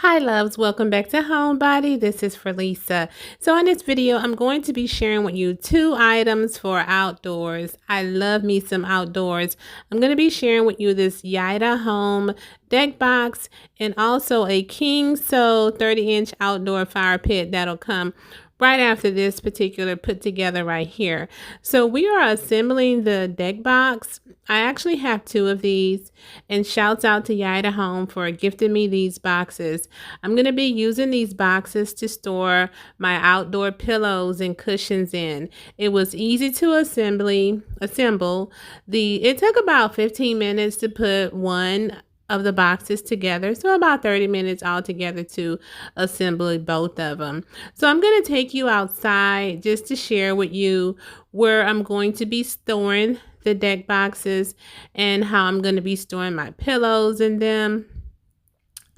Hi loves, welcome back to Homebody. This is for Lisa. So in this video, I'm going to be sharing with you two items for outdoors. I love me some outdoors. I'm going to be sharing with you this Yita Home Deck Box and also a Kingso 30-inch outdoor fire pit that'll come right after this particular put together right here. So we are assembling the deck box. I actually have two of these, and shouts out to Yita Home for gifting me these boxes. I'm going to be using these boxes to store my outdoor pillows and cushions in. It was easy to assemble. It took about 15 minutes to put one of the boxes together, so about 30 minutes altogether to assemble both of them. So I'm going to take you outside just to share with you where I'm going to be storing the deck boxes and how I'm going to be storing my pillows in them.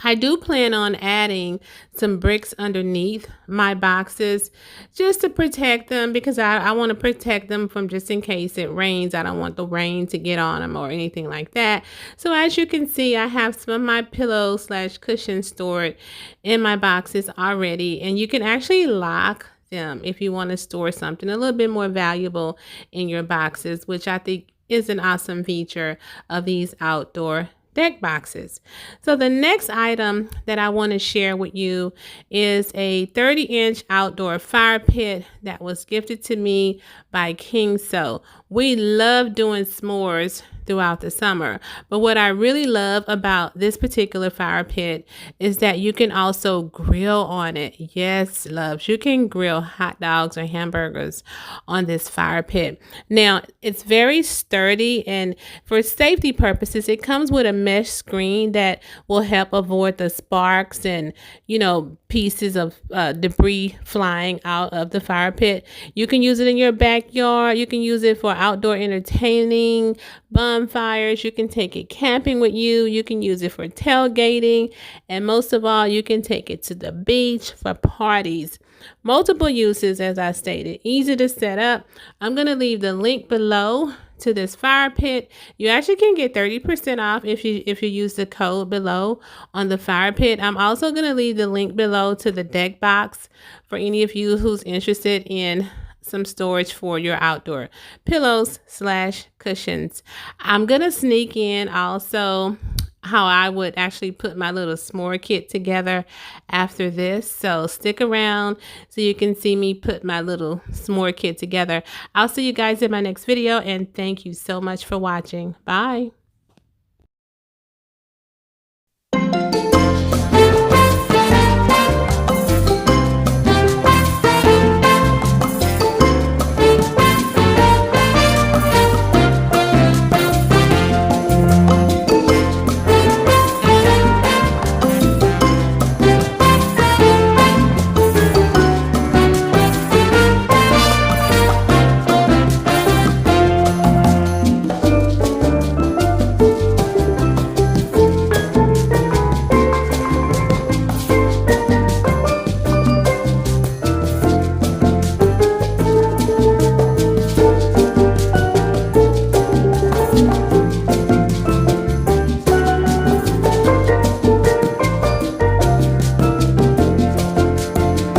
I do plan on adding some bricks underneath my boxes just to protect them, because I want to protect them from just in case it rains. I don't want the rain to get on them or anything like that. So as you can see, I have some of my pillows / cushions stored in my boxes already, and you can actually lock them if you want to store something a little bit more valuable in your boxes, which I think is an awesome feature of these outdoor deck boxes. So the next item that I want to share with you is a 30-inch outdoor fire pit that was gifted to me by Kingso. We love doing s'mores throughout the summer, but what I really love about this particular fire pit is that you can also grill on it. Yes, loves, you can grill hot dogs or hamburgers on this fire pit. Now, it's very sturdy, and for safety purposes, it comes with a mesh screen that will help avoid the sparks and, pieces of debris flying out of the fire pit. You can use it in your backyard. You can use it for outdoor entertaining, bonfires. You can take it camping with you. You can use it for tailgating. And most of all, you can take it to the beach for parties. Multiple uses, as I stated. Easy to set up. I'm going to leave the link below to this fire pit. You actually can get 30% off if you use the code below on the fire pit. I'm also going to leave the link below to the deck box for any of you who's interested in some storage for your outdoor pillows / cushions. I'm going to sneak in also how I would actually put my little s'more kit together after this. So stick around so you can see me put my little s'more kit together. I'll see you guys in my next video, and thank you so much for watching. Bye.